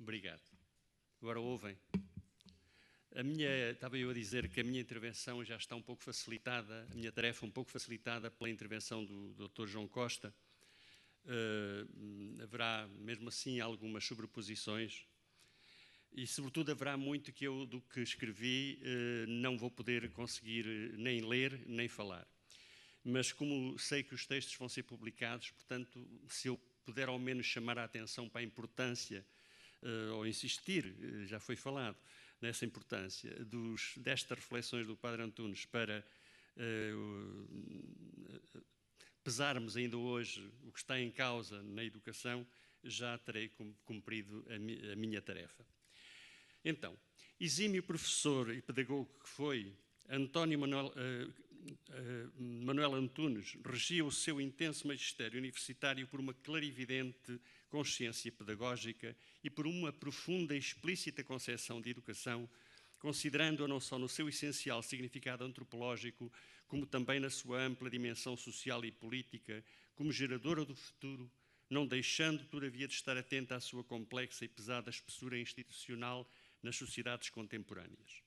Obrigado. Agora ouvem. Estava eu a dizer que a minha intervenção já está um pouco facilitada, a minha tarefa um pouco facilitada pela intervenção do Dr. João Costa. Haverá, mesmo assim, algumas sobreposições e, sobretudo, haverá muito que eu, do que escrevi, não vou poder conseguir nem ler nem falar. Mas como sei que os textos vão ser publicados, portanto, se eu puder ao menos chamar a atenção para a importância, ou insistir, já foi falado, nessa importância destas reflexões do Padre Antunes para pesarmos ainda hoje o que está em causa na educação, já terei cumprido a minha tarefa. Então, exímio professor e pedagogo que foi, António Manuel Antunes regia o seu intenso magistério universitário por uma clarividente consciência pedagógica e por uma profunda e explícita concepção de educação, considerando-a não só no seu essencial significado antropológico, como também na sua ampla dimensão social e política, como geradora do futuro, não deixando, todavia, de estar atenta à sua complexa e pesada espessura institucional nas sociedades contemporâneas.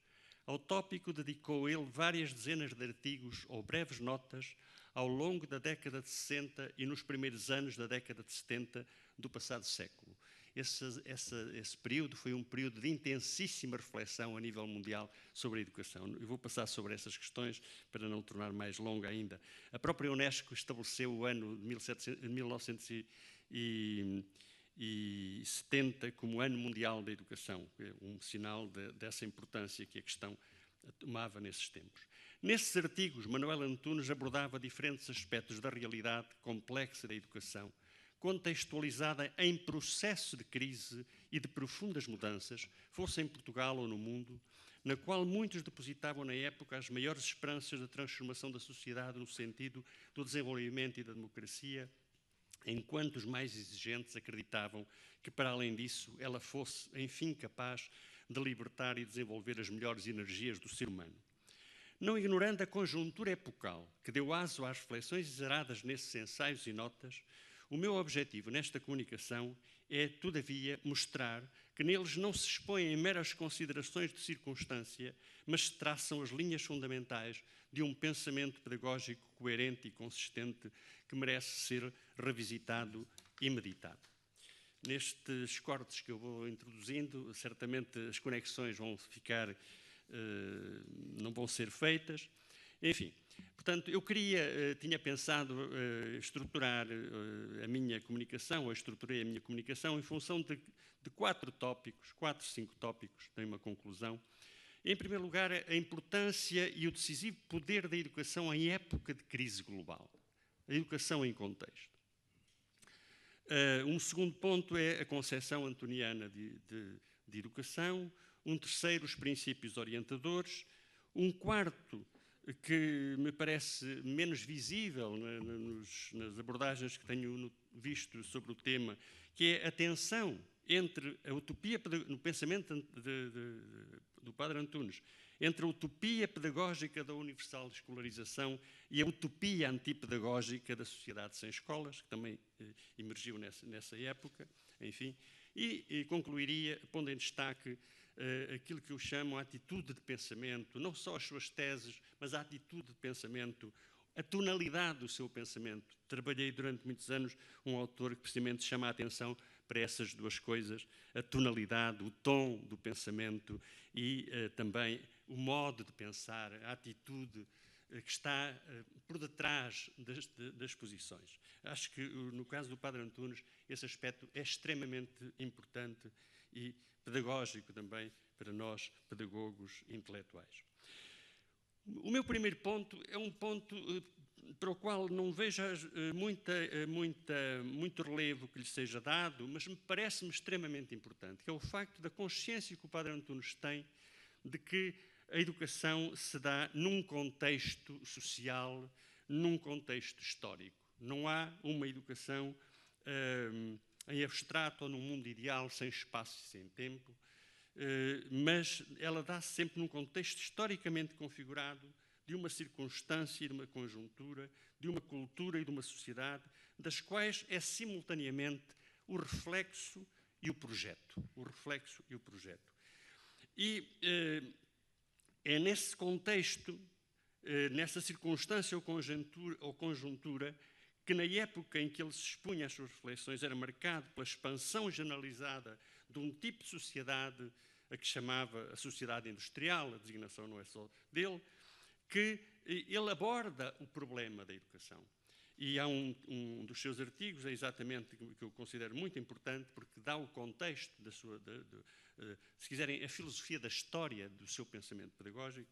Ao tópico dedicou ele várias dezenas de artigos ou breves notas ao longo da década de 60 e nos primeiros anos da década de 70 do passado século. Esse período foi um período de intensíssima reflexão a nível mundial sobre a educação. Eu vou passar sobre essas questões para não tornar mais longa ainda. A própria Unesco estabeleceu o ano de 1970 como Ano Mundial da Educação, um sinal dessa importância que a questão tomava nesses tempos. Nesses artigos, Manuel Antunes abordava diferentes aspectos da realidade complexa da educação, contextualizada em processo de crise e de profundas mudanças, fosse em Portugal ou no mundo, na qual muitos depositavam na época as maiores esperanças da transformação da sociedade no sentido do desenvolvimento e da democracia, enquanto os mais exigentes acreditavam que, para além disso, ela fosse, enfim, capaz de libertar e desenvolver as melhores energias do ser humano. Não ignorando a conjuntura epocal que deu aso às reflexões exaradas nesses ensaios e notas, o meu objetivo nesta comunicação é, todavia, mostrar que neles não se expõem meras considerações de circunstância, mas se traçam as linhas fundamentais de um pensamento pedagógico coerente e consistente que merece ser revisitado e meditado. Nestes cortes que eu vou introduzindo, certamente as conexões vão ficar, não vão ser feitas. Enfim, portanto, eu tinha pensado estruturar a minha comunicação, ou estruturei a minha comunicação em função de 4 tópicos, 4, 5 tópicos, tem uma conclusão. Em primeiro lugar, a importância e o decisivo poder da educação em época de crise global. A educação em contexto. Um segundo ponto é a concepção antoniana de educação. Um terceiro, os princípios orientadores. Um quarto, que me parece menos visível nas abordagens que tenho visto sobre o tema, que é a tensão entre a utopia, no pensamento do Padre Antunes, entre a utopia pedagógica da universal escolarização e a utopia antipedagógica da sociedade sem escolas, que também emergiu nessa época, enfim, e concluiria pondo em destaque aquilo que eu chamo a atitude de pensamento, não só as suas teses, mas a atitude de pensamento, a tonalidade do seu pensamento. Trabalhei durante muitos anos um autor que precisamente chama a atenção para essas duas coisas, a tonalidade, o tom do pensamento e também o modo de pensar, a atitude que está por detrás das posições. Acho que no caso do Padre Antunes esse aspecto é extremamente importante e pedagógico também para nós, pedagogos intelectuais. O meu primeiro ponto é um ponto para o qual não vejo muito relevo que lhe seja dado, mas parece-me extremamente importante, que é o facto da consciência que o Padre Antunes tem de que a educação se dá num contexto social, num contexto histórico. Não há uma educação em abstrato ou num mundo ideal, sem espaço e sem tempo, mas ela dá-se sempre num contexto historicamente configurado de uma circunstância e de uma conjuntura, de uma cultura e de uma sociedade, das quais é simultaneamente o reflexo e o projeto. O reflexo e o projeto. E é nesse contexto, nessa circunstância ou conjuntura, que na época em que ele se expunha às suas reflexões era marcado pela expansão generalizada de um tipo de sociedade a que chamava a sociedade industrial, a designação não é só dele, que ele aborda o problema da educação. E há um dos seus artigos, é exatamente que eu considero muito importante, porque dá o contexto da sua, se quiserem, a filosofia da história do seu pensamento pedagógico,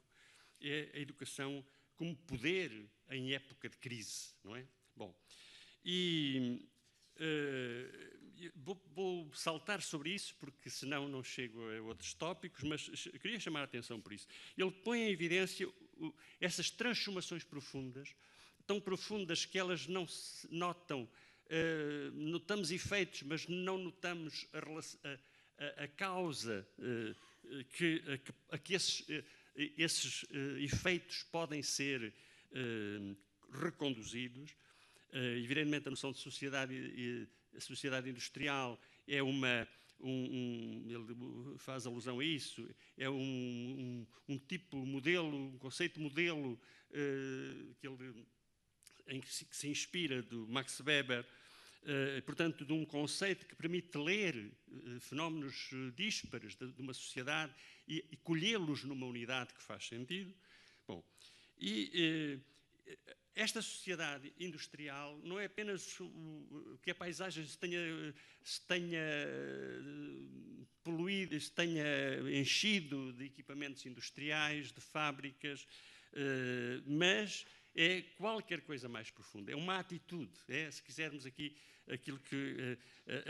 é a educação como poder em época de crise, não é? Bom, e vou saltar sobre isso, porque senão não chego a outros tópicos, mas queria chamar a atenção por isso. Ele põe em evidência essas transformações profundas, tão profundas que elas não se notam, notamos efeitos, mas não notamos a causa a que esses efeitos podem ser reconduzidos. Evidentemente, a noção de a sociedade industrial é ele faz alusão a isso, é um tipo modelo, um conceito modelo em que se inspira do Max Weber, portanto, de um conceito que permite ler fenómenos díspares de uma sociedade e colhê-los numa unidade que faz sentido. Bom, esta sociedade industrial não é apenas que a paisagem se tenha poluído, se tenha enchido de equipamentos industriais, de fábricas, mas é qualquer coisa mais profunda. É uma atitude. Se quisermos aqui, aquilo que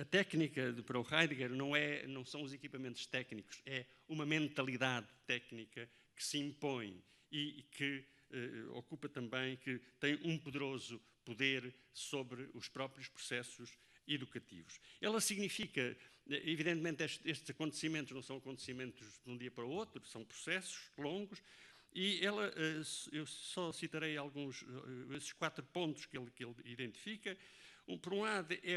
a técnica para o Heidegger não são os equipamentos técnicos, é uma mentalidade técnica que se impõe e que ocupa também, que tem um poderoso poder sobre os próprios processos educativos. Ela significa, evidentemente, estes acontecimentos não são acontecimentos de um dia para o outro, são processos longos, e eu só citarei esses 4 pontos que ele identifica. Por um lado, é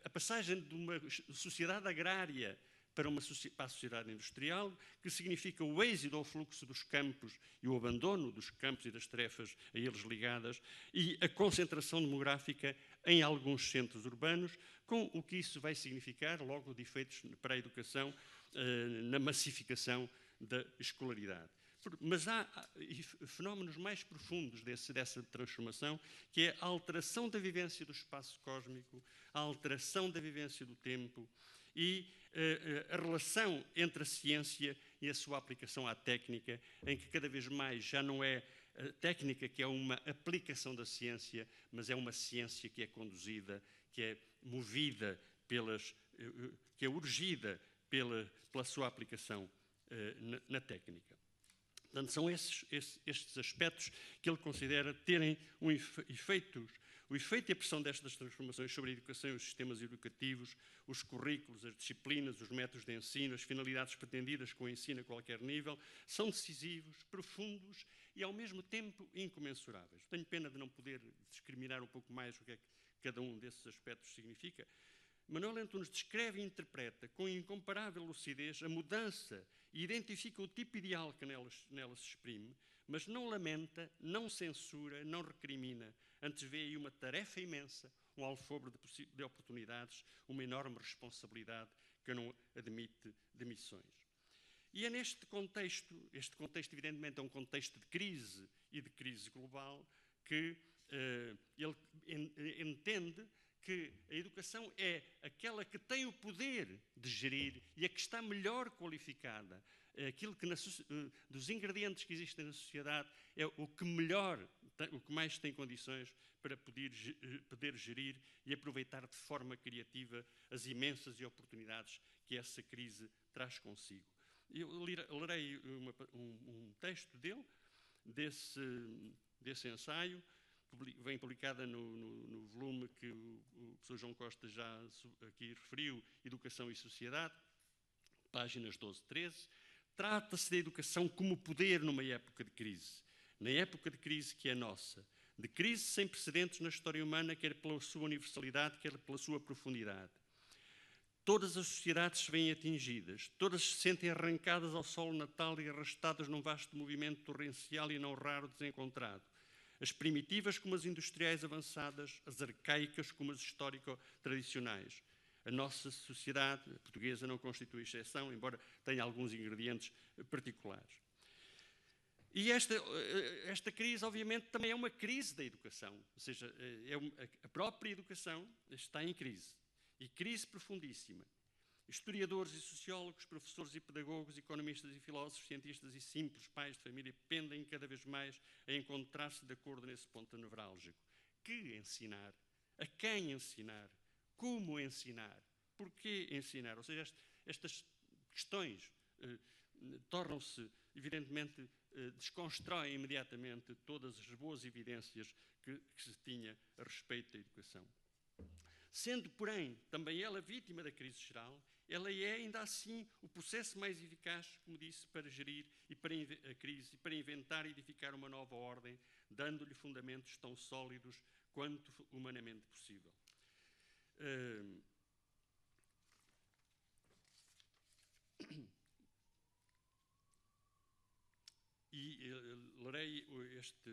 a passagem de uma sociedade agrária para a sociedade industrial, que significa o êxodo ao fluxo dos campos e o abandono dos campos e das tarefas a eles ligadas, e a concentração demográfica em alguns centros urbanos, com o que isso vai significar, logo, de efeitos para a educação, na massificação da escolaridade. Mas há fenómenos mais profundos dessa transformação, que é a alteração da vivência do espaço cósmico, a alteração da vivência do tempo e a relação entre a ciência e a sua aplicação à técnica, em que cada vez mais já não é a técnica que é uma aplicação da ciência, mas é uma ciência que é conduzida, que é movida que é urgida pela sua aplicação na técnica. Portanto, são estes aspectos que ele considera terem o efeito e a pressão destas transformações sobre a educação e os sistemas educativos, os currículos, as disciplinas, os métodos de ensino, as finalidades pretendidas com o ensino a qualquer nível, são decisivos, profundos e, ao mesmo tempo, incomensuráveis. Tenho pena de não poder discriminar um pouco mais o que é que cada um desses aspectos significa. Manuel Antunes descreve e interpreta com incomparável lucidez a mudança e identifica o tipo ideal que nela se exprime, mas não lamenta, não censura, não recrimina. Antes vê aí uma tarefa imensa, um alfobre de oportunidades, uma enorme responsabilidade que não admite demissões. E é neste contexto, este contexto evidentemente é um contexto de crise e de crise global, que ele entende que a educação é aquela que tem o poder de gerir e a que está melhor qualificada. Aquilo que dos ingredientes que existem na sociedade é o que mais tem condições para poder gerir e aproveitar de forma criativa as imensas oportunidades que essa crise traz consigo. Eu lerei um texto dele, desse ensaio, vem publicada no volume que o professor João Costa já aqui referiu, Educação e Sociedade, páginas 12 e 13. Trata-se da educação como poder numa época de crise. Na época de crise que é nossa. De crise sem precedentes na história humana, quer pela sua universalidade, quer pela sua profundidade. Todas as sociedades se veem atingidas, todas se sentem arrancadas ao solo natal e arrastadas num vasto movimento torrencial e não raro desencontrado. As primitivas como as industriais avançadas, as arcaicas como as histórico-tradicionais. A nossa sociedade portuguesa não constitui exceção, embora tenha alguns ingredientes particulares. E esta crise, obviamente, também é uma crise da educação, ou seja, a própria educação está em crise. E crise profundíssima. Historiadores e sociólogos, professores e pedagogos, economistas e filósofos, cientistas e simples pais de família pendem cada vez mais a encontrar-se de acordo nesse ponto nevrálgico. Que ensinar? A quem ensinar? Como ensinar? Porquê ensinar? Ou seja, estas questões tornam-se, evidentemente, desconstroem imediatamente todas as boas evidências que se tinha a respeito da educação. Sendo, porém, também ela vítima da crise geral, ela é ainda assim o processo mais eficaz, como disse, para gerir a crise e para inventar e edificar uma nova ordem, dando-lhe fundamentos tão sólidos quanto humanamente possível. E lerei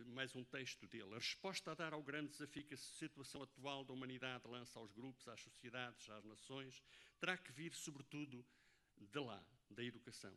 mais um texto dele. A resposta a dar ao grande desafio que a situação atual da humanidade lança aos grupos, às sociedades, às nações, terá que vir, sobretudo, de lá, da educação.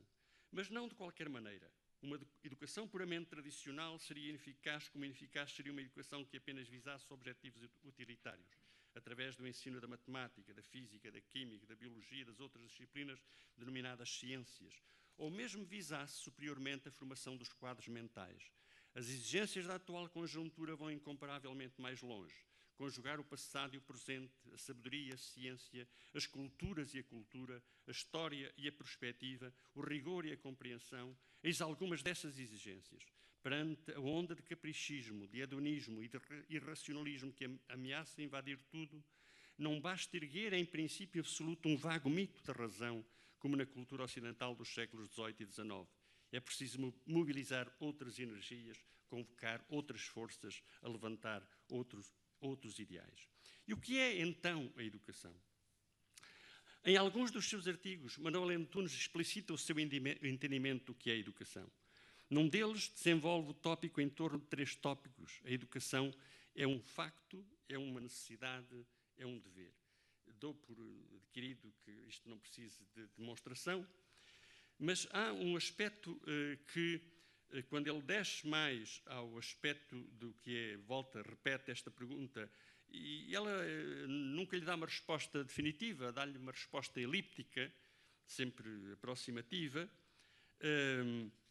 Mas não de qualquer maneira. Uma educação puramente tradicional seria ineficaz, como ineficaz seria uma educação que apenas visasse objetivos utilitários, através do ensino da matemática, da física, da química, da biologia, das outras disciplinas denominadas ciências, ou mesmo visasse superiormente a formação dos quadros mentais. As exigências da atual conjuntura vão incomparavelmente mais longe. Conjugar o passado e o presente, a sabedoria e a ciência, as culturas e a cultura, a história e a perspectiva, o rigor e a compreensão, eis algumas dessas exigências. Perante a onda de caprichismo, de hedonismo e de irracionalismo que ameaça invadir tudo, não basta erguer em princípio absoluto um vago mito da razão, como na cultura ocidental dos séculos XVIII e XIX. É preciso mobilizar outras energias, convocar outras forças, a levantar outros ideais. E o que é, então, a educação? Em alguns dos seus artigos, Manuel Antunes explicita o seu entendimento do que é a educação. Num deles, desenvolve o tópico em torno de 3 tópicos. A educação é um facto, é uma necessidade, é um dever. Dou por adquirido que isto não precise de demonstração, mas há um aspecto que, quando ele desce mais ao aspecto do que é, repete esta pergunta, e ela nunca lhe dá uma resposta definitiva, dá-lhe uma resposta elíptica, sempre aproximativa,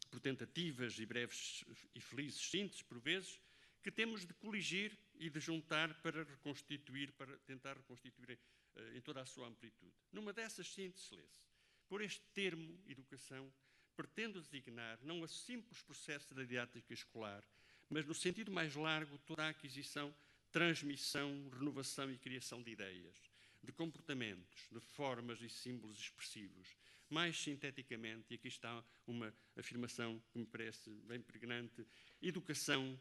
por tentativas e breves e felizes sínteses, por vezes, que temos de coligir e de juntar para reconstituir, para tentar reconstituir em toda a sua amplitude. Numa dessas sínteses, lê-se: por este termo, educação, pretendo designar não a simples processo da didática escolar, mas no sentido mais largo toda a aquisição, transmissão, renovação e criação de ideias, de comportamentos, de formas e símbolos expressivos. Mais sinteticamente, e aqui está uma afirmação que me parece bem pregnante, educação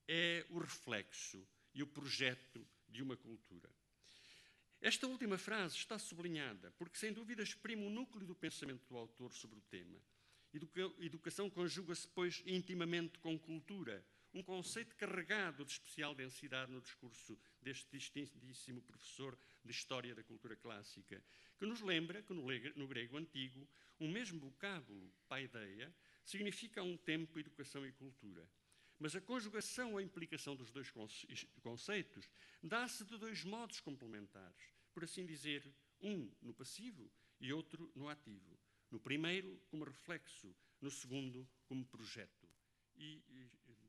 é o reflexo e o projeto de uma cultura. Esta última frase está sublinhada porque, sem dúvida, exprime o núcleo do pensamento do autor sobre o tema. Educação conjuga-se, pois, intimamente com cultura, um conceito carregado de especial densidade no discurso deste distintíssimo professor de História da Cultura Clássica, que nos lembra que, no grego antigo, o mesmo vocábulo, paideia, significa a um tempo educação e cultura. Mas a conjugação ou a implicação dos 2 conceitos dá-se de 2 modos complementares, por assim dizer, um no passivo e outro no ativo. No primeiro, como reflexo, no segundo, como projeto. E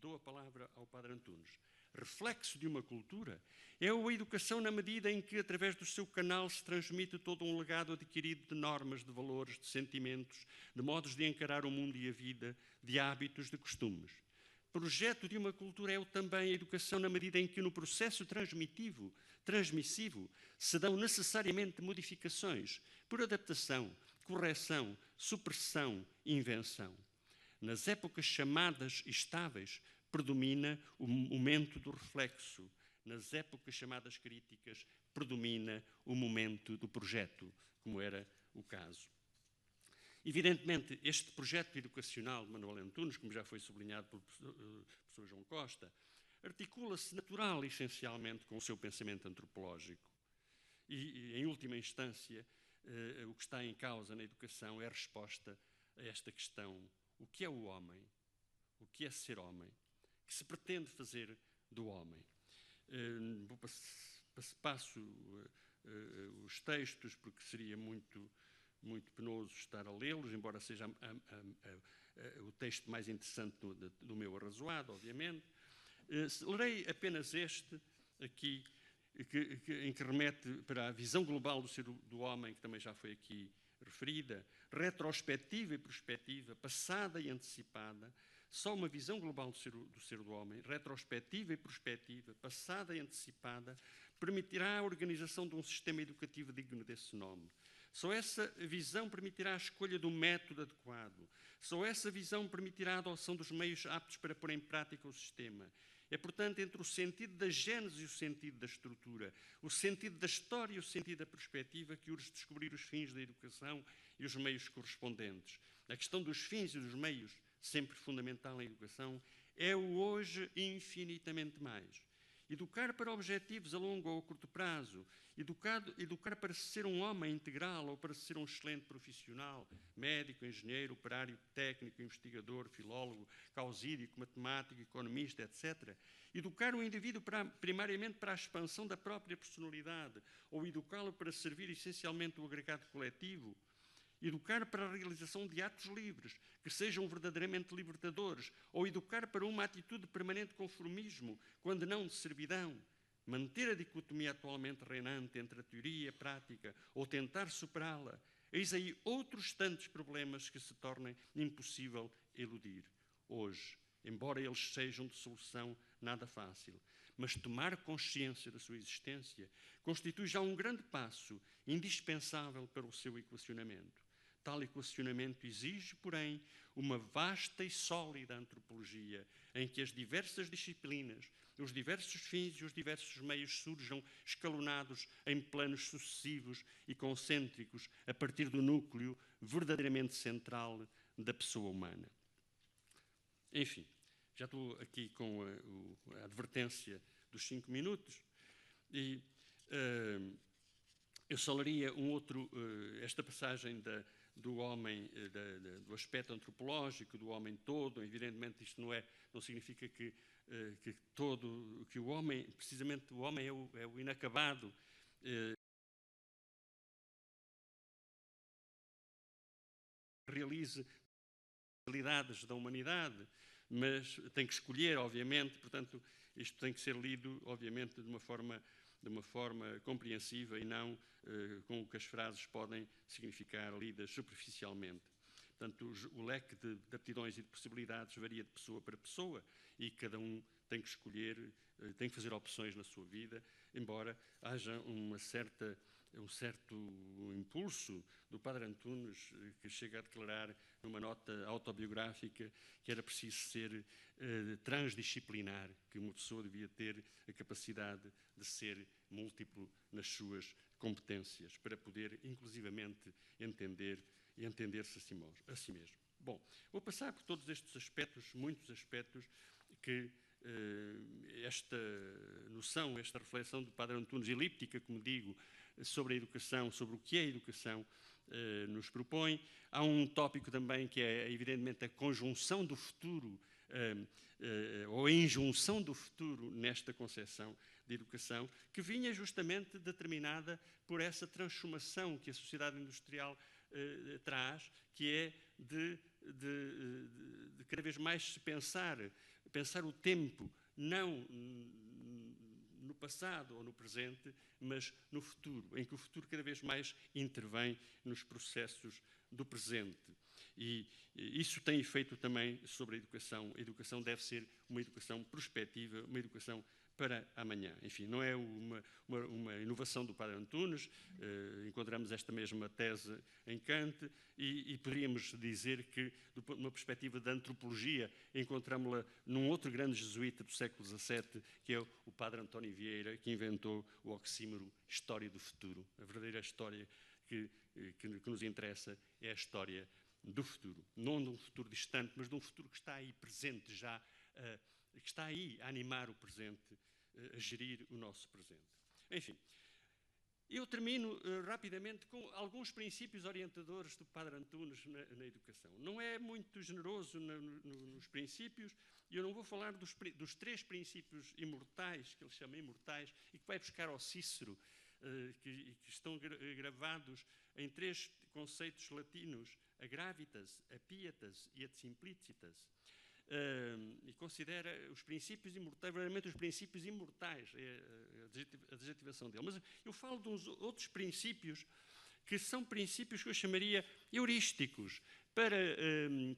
dou a palavra ao Padre Antunes. Reflexo de uma cultura é a educação na medida em que, através do seu canal, se transmite todo um legado adquirido de normas, de valores, de sentimentos, de modos de encarar o mundo e a vida, de hábitos, de costumes. Projeto de uma cultura é também a educação na medida em que no processo transmissivo, se dão necessariamente modificações por adaptação, correção, supressão e invenção. Nas épocas chamadas estáveis, predomina o momento do reflexo. Nas épocas chamadas críticas, predomina o momento do projeto, como era o caso. Evidentemente, este projeto educacional de Manuel Antunes, como já foi sublinhado pelo professor João Costa, articula-se natural e essencialmente com o seu pensamento antropológico. E em última instância, o que está em causa na educação é a resposta a esta questão: o que é o homem? O que é ser homem? O que se pretende fazer do homem? Passo os textos, porque seria muito penoso estar a lê-los, embora seja o texto mais interessante do meu arrazoado, obviamente. Lerei apenas este aqui, em que remete para a visão global do homem, que também já foi aqui referida, retrospectiva e prospectiva, passada e antecipada. Só uma visão global do ser do homem, retrospectiva e prospectiva, passada e antecipada, permitirá a organização de um sistema educativo digno desse nome. Só essa visão permitirá a escolha do método adequado. Só essa visão permitirá a adoção dos meios aptos para pôr em prática o sistema. É, portanto, entre o sentido da gênese e o sentido da estrutura, o sentido da história e o sentido da perspectiva, que urge descobrir os fins da educação e os meios correspondentes. A questão dos fins e dos meios, sempre fundamental na educação, é o hoje infinitamente mais. Educar para objetivos a longo ou a curto prazo, educar para ser um homem integral ou para ser um excelente profissional, médico, engenheiro, operário, técnico, investigador, filólogo, causídico, matemático, economista, etc. Educar o indivíduo primariamente para a expansão da própria personalidade ou educá-lo para servir essencialmente o agregado coletivo. Educar para a realização de atos livres, que sejam verdadeiramente libertadores, ou educar para uma atitude de permanente conformismo, quando não de servidão. Manter a dicotomia atualmente reinante entre a teoria e a prática, ou tentar superá-la, eis aí outros tantos problemas que se tornem impossível eludir. Hoje, embora eles sejam de solução nada fácil, mas tomar consciência da sua existência constitui já um grande passo indispensável para o seu equacionamento. Tal equacionamento exige, porém, uma vasta e sólida antropologia, em que as diversas disciplinas, os diversos fins e os diversos meios surjam escalonados em planos sucessivos e concêntricos, a partir do núcleo verdadeiramente central da pessoa humana. Enfim, já estou aqui com a advertência dos 5 minutos e eu só leria esta passagem do homem, do aspecto antropológico, do homem todo. Evidentemente isto não significa que o homem, precisamente o homem é o inacabado, realize as realidades da humanidade, mas tem que escolher, obviamente, portanto, isto tem que ser lido, obviamente, de uma forma compreensiva e não com o que as frases podem significar lidas superficialmente. Portanto, o leque de aptidões e de possibilidades varia de pessoa para pessoa e cada um tem que escolher, tem que fazer opções na sua vida, embora haja um certo impulso do Padre Antunes, que chega a declarar numa nota autobiográfica que era preciso ser transdisciplinar, que uma pessoa devia ter a capacidade de ser múltiplo nas suas competências, para poder, inclusivamente, entender-se a si mesmo. Bom, vou passar por todos estes aspectos, muitos aspectos, que esta noção, esta reflexão do Padre Antunes, elíptica, como digo, sobre a educação, sobre o que é a educação, nos propõe. Há um tópico também que é, evidentemente, a conjunção do futuro, ou a injunção do futuro nesta concepção de educação, que vinha justamente determinada por essa transformação que a sociedade industrial traz, que é de cada vez mais se pensar o tempo, não no passado ou no presente, mas no futuro, em que o futuro cada vez mais intervém nos processos do presente. E isso tem efeito também sobre a educação. A educação deve ser uma educação prospectiva, uma educação para amanhã. Enfim, não é uma inovação do Padre Antunes, encontramos esta mesma tese em Kant e poderíamos dizer que, de uma perspectiva da antropologia, encontramos-la num outro grande jesuíta do século XVII, que é o Padre António Vieira, que inventou o oxímoro história do futuro, a verdadeira história que que nos interessa é a história do futuro. Não de um futuro distante, mas de um futuro que está aí presente já, que está aí a animar o presente, a gerir o nosso presente. Enfim, eu termino rapidamente com alguns princípios orientadores do Padre Antunes na educação. Não é muito generoso nos princípios, e eu não vou falar dos 3 princípios imortais, que ele chama imortais, e que vai buscar ao Cícero, que estão gravados em 3 conceitos latinos, a gravitas, a pietas e a simplicitas. E considera os princípios imortais, verdadeiramente os princípios imortais, é a adjetivação dele. Mas eu falo de uns outros princípios que são princípios que eu chamaria heurísticos, para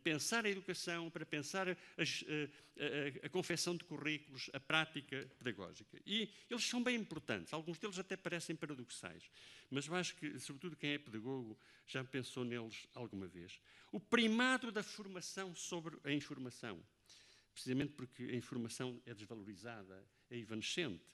pensar a educação, para pensar a confecção de currículos, a prática pedagógica. E eles são bem importantes, alguns deles até parecem paradoxais, mas eu acho que, sobretudo quem é pedagogo, já pensou neles alguma vez. O primado da formação sobre a informação, precisamente porque a informação é desvalorizada, é evanescente.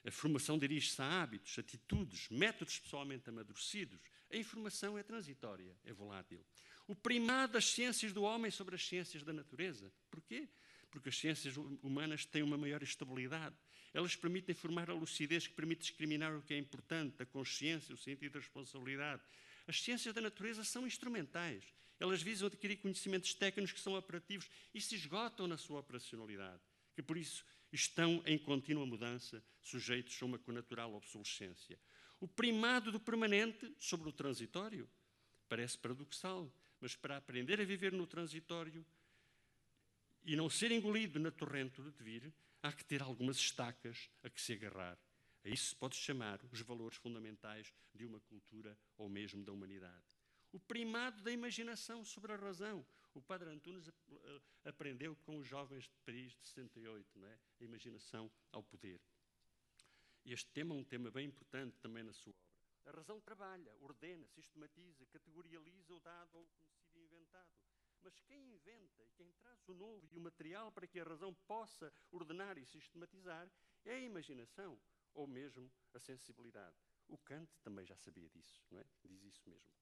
A formação dirige-se a hábitos, atitudes, métodos pessoalmente amadurecidos. A informação é transitória, é volátil. O primado das ciências do homem sobre as ciências da natureza. Porquê? Porque as ciências humanas têm uma maior estabilidade. Elas permitem formar a lucidez que permite discriminar o que é importante, a consciência, o sentido da responsabilidade. As ciências da natureza são instrumentais. Elas visam adquirir conhecimentos técnicos que são operativos e se esgotam na sua operacionalidade, que por isso estão em contínua mudança, sujeitos a uma connatural obsolescência. O primado do permanente sobre o transitório parece paradoxal, mas para aprender a viver no transitório e não ser engolido na torrente do devir, há que ter algumas estacas a que se agarrar. A isso se pode chamar os valores fundamentais de uma cultura ou mesmo da humanidade. O primado da imaginação sobre a razão. O Padre Antunes aprendeu com os jovens de Paris de 68, não é? A imaginação ao poder. Este tema é um tema bem importante também na sua obra. A razão trabalha, ordena, sistematiza, categorializa o dado ou o conhecido e inventado. Mas quem inventa e quem traz o novo e o material para que a razão possa ordenar e sistematizar é a imaginação ou mesmo a sensibilidade. O Kant também já sabia disso, não é? Diz isso mesmo.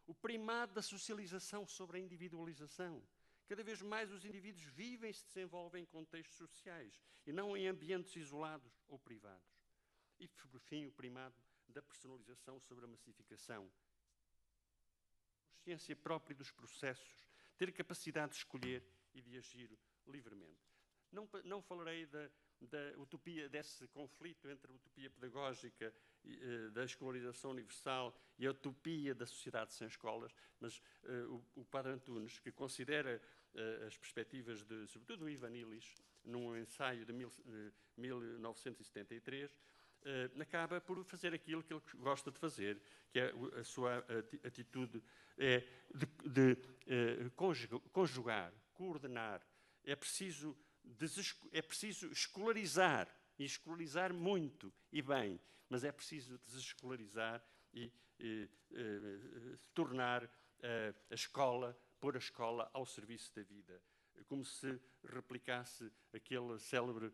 O primado da socialização sobre a individualização. Cada vez mais os indivíduos vivem e se desenvolvem em contextos sociais e não em ambientes isolados ou privados. E, por fim, o primado da personalização sobre a massificação. Consciência própria dos processos, ter capacidade de escolher e de agir livremente. Não falarei da utopia, desse conflito entre a utopia pedagógica, da escolarização universal e a utopia da sociedade sem escolas, mas o Padre Antunes, que considera as perspectivas, sobretudo do Ivan Illich, num ensaio de 1973, acaba por fazer aquilo que ele gosta de fazer, que é a sua atitude de conjugar, coordenar. É preciso escolarizar, e escolarizar muito e bem, mas é preciso desescolarizar e tornar a escola, pôr a escola ao serviço da vida. Como se replicasse aquele célebre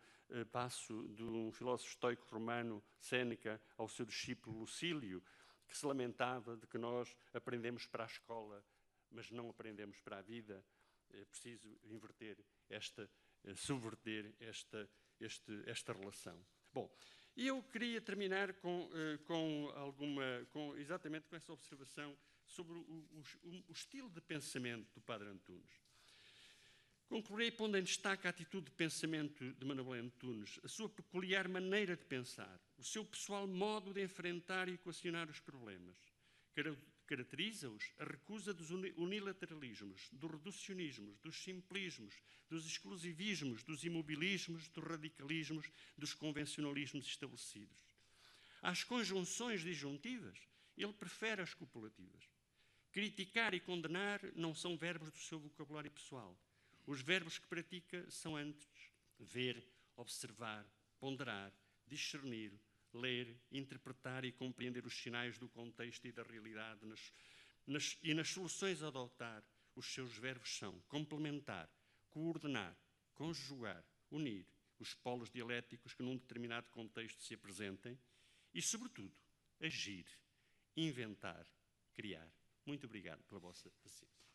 passo de um filósofo estoico romano, Séneca, ao seu discípulo Lucílio, que se lamentava de que nós aprendemos para a escola, mas não aprendemos para a vida. É preciso subverter esta relação. Bom, e eu queria terminar exatamente com essa observação sobre o estilo de pensamento do Padre Antunes. Concluirei pondo em destaque a atitude de pensamento de Manuel Antunes, a sua peculiar maneira de pensar, o seu pessoal modo de enfrentar e equacionar os problemas. Caracteriza-os a recusa dos unilateralismos, dos reducionismos, dos simplismos, dos exclusivismos, dos imobilismos, dos radicalismos, dos convencionalismos estabelecidos. Às conjunções disjuntivas, ele prefere as copulativas. Criticar e condenar não são verbos do seu vocabulário pessoal. Os verbos que pratica são antes ver, observar, ponderar, discernir, ler, interpretar e compreender os sinais do contexto e da realidade e nas soluções a adotar. Os seus verbos são complementar, coordenar, conjugar, unir os polos dialéticos que num determinado contexto se apresentem e, sobretudo, agir, inventar criar. Muito obrigado pela vossa paciência.